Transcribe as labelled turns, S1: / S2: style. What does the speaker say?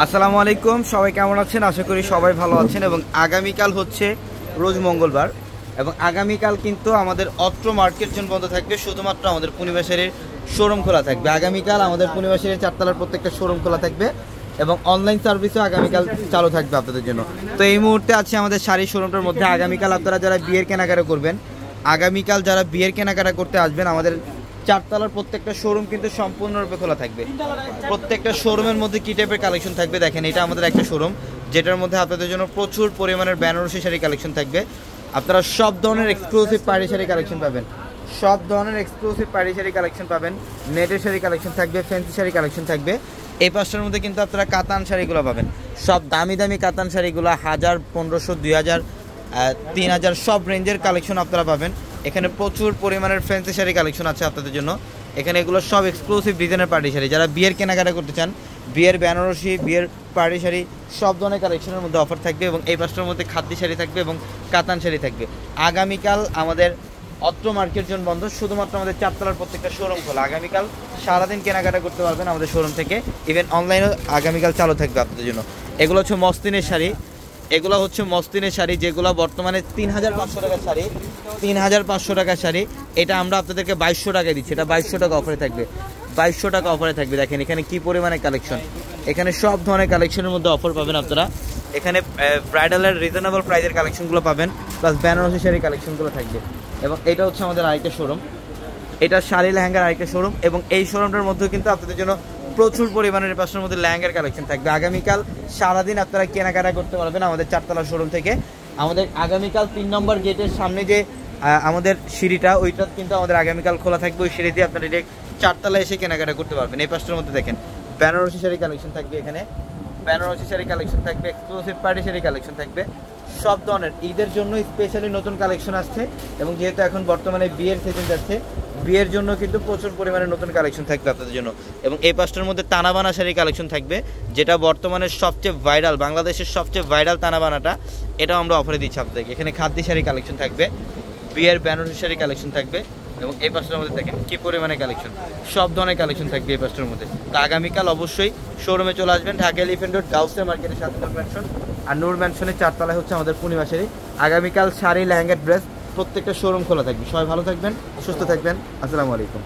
S1: আসসালামু আলাইকুম, সবাই কেমন আছেন? আশা করি সবাই ভালো আছেন। এবং আগামীকাল হচ্ছে রোজ মঙ্গলবার এবং আগামীকাল কিন্তু আমাদের অত্র মার্কেট জোন বন্ধ থাকবে, শুধুমাত্র আমাদের পূর্ণিমাশারির শোরুম খোলা থাকবে। আগামীকাল আমাদের পূর্ণিমাশারির চারতলার প্রত্যেকটা শোরুম খোলা থাকবে এবং অনলাইন সার্ভিসও আগামীকাল চালু থাকবে আপনাদের জন্য। তো এই মুহূর্তে আছে আমাদের শাড়ি শোরুমটার মধ্যে। আগামীকাল আপনারা যারা বিয়ের কেনাকাটা করবেন, আগামীকাল যারা বিয়ের কেনাকাটা করতে আসবেন, আমাদের চারতলার প্রত্যেকটা শোরুম কিন্তু সম্পূর্ণরূপে খোলা থাকবে। প্রত্যেকটা শোরুমের মধ্যে কি টাইপের কালেকশন থাকবে দেখেন, এটা আমাদের একটা শোরুম যেটার মধ্যে আপনাদের জন্য প্রচুর পরিমাণের বেনারসি শাড়ি কালেকশন থাকবে। আপনারা সব ধরনের এক্সক্লুসিভ পাড়ি শাড়ি কালেকশন পাবেন, সব ধরনের এক্সক্লুসিভ পাড়ি শাড়ি কালেকশন পাবেন। নেটের শাড়ি কালেকশন থাকবে, ফ্যান্সি শাড়ি কালেকশন থাকবে। এই পাঁচটার মধ্যে কিন্তু আপনারা কাতান শাড়িগুলো পাবেন, সব দামি দামি কাতান শাড়িগুলো 1000, 1500, 2000, 3000 সব রেঞ্জের কালেকশন আপনারা পাবেন। এখানে প্রচুর পরিমাণের ফ্যান্সি শাড়ি কালেকশন আছে আপনাদের জন্য। এখানে এগুলো সব এক্সক্লুসিভ ডিজাইনের পার্টি শাড়ি। যারা বিয়ের কেনাকাটা করতে চান, বিয়ের বেনারসি, বিয়ের পার্টি শাড়ি সব ধরনের কালেকশনের মধ্যে অফার থাকবে এবং এই পাঁচটার মধ্যে খাদ্য শাড়ি থাকবে এবং কাতান শাড়ি থাকবে। আগামীকাল আমাদের অত্র মার্কেট জোন বন্ধ, শুধুমাত্র আমাদের চারতলার প্রত্যেকটা শোরুম খোলা। আগামীকাল সারাদিন কেনাকাটা করতে পারবেন আমাদের শোরুম থেকে। ইভেন অনলাইনেও আগামীকাল চালু থাকবে আপনাদের জন্য। এগুলো হচ্ছে মসলিনের শাড়ি, এগুলো হচ্ছে মসলিনের শাড়ি যেগুলো বর্তমানে 3500 টাকার শাড়ি, 3500 টাকার শাড়ি। এটা আমরা আপনাদেরকে 2200 টাকায় দিচ্ছি। এটা 2200 টাকা অফারে থাকবে, 2200 টাকা অফারে থাকবে। দেখেন এখানে কি পরিমাণে কালেকশন, এখানে সব ধরনের কালেকশনের মধ্যে অফার পাবেন আপনারা। এখানে ব্রাইডালের রিজনেবল প্রাইসের কালেকশনগুলো পাবেন, প্লাস বেনারসি শাড়ির কালেকশনগুলো থাকবে। এবং এটা হচ্ছে আমাদের আরেকটা শোরুম, এটা শাড়ি লেহেঙ্গার আরেকটা শোরুম। এবং এই শোরুমটার মধ্যেও কিন্তু আপনাদের জন্য প্রচুর পরিমাণের পাশের মধ্যে লেহেঙ্গার কালেকশন থাকবে। আগামীকাল সারাদিন আপনারা কেনাকাটা করতে পারবেন আমাদের চারতলা শোরুম থেকে। আমাদের আগামীকাল 3 নম্বর গেটের সামনে যে আমাদের সিঁড়িটা, ওইটা কিন্তু আমাদের আগামীকাল খোলা থাকবে। ওই সিঁড়ি দিয়ে আপনারা ডিরেক্ট চারতলায় এসে কেনাকাটা করতে পারবেন। এই পাশটার মধ্যে দেখেন বেনারসি শাড়ি কালেকশন থাকবে, এখানে বেনারসি শাড়ি কালেকশন থাকবে, এক্সক্লুসিভ পার্টি শাড়ি কালেকশন থাকবে সব ধরনের। ঈদের জন্য স্পেশালি নতুন কালেকশন আসছে এবং যেহেতু এখন বর্তমানে বিয়ের সিজন যাচ্ছে, বিয়ের জন্য কিন্তু প্রচুর পরিমাণে নতুন কালেকশন থাকবে আপনাদের জন্য। এবং এই পাঁচটার মধ্যে তানাবানা শাড়ি কালেকশন থাকবে, যেটা বর্তমানে সবচেয়ে ভাইরাল, বাংলাদেশের সবচেয়ে ভাইরাল তানাবানাটা, এটাও আমরা অফারে দিচ্ছি আপনাদেরকে। এখানে খাদ্য শাড়ি কালেকশন থাকবে, বিয়ের বেনারসি শাড়ি কালেকশন থাকবে এবং এই পাঁচটার মধ্যে দেখেন কি পরিমাণে কালেকশন, সব ধরনের কালেকশন থাকবে এই পাঁচটার মধ্যে। তো আগামীকাল অবশ্যই শোরুমে চলে আসবেন। ঢাকা এলিফ্যান্ট রোড গাউসিয়া মার্কেটের সাথে নূর ম্যানশন, আর নূর ম্যানশনের চারতলায় হচ্ছে আমাদের পূর্ণিমাশারি। আগামীকাল শাড়ি, লেহেঙ্গা, ড্রেস প্রত্যেকটা শোরুম খোলা থাকবে। সবাই ভালো থাকবেন, সুস্থ থাকবেন। আসসালামু আলাইকুম।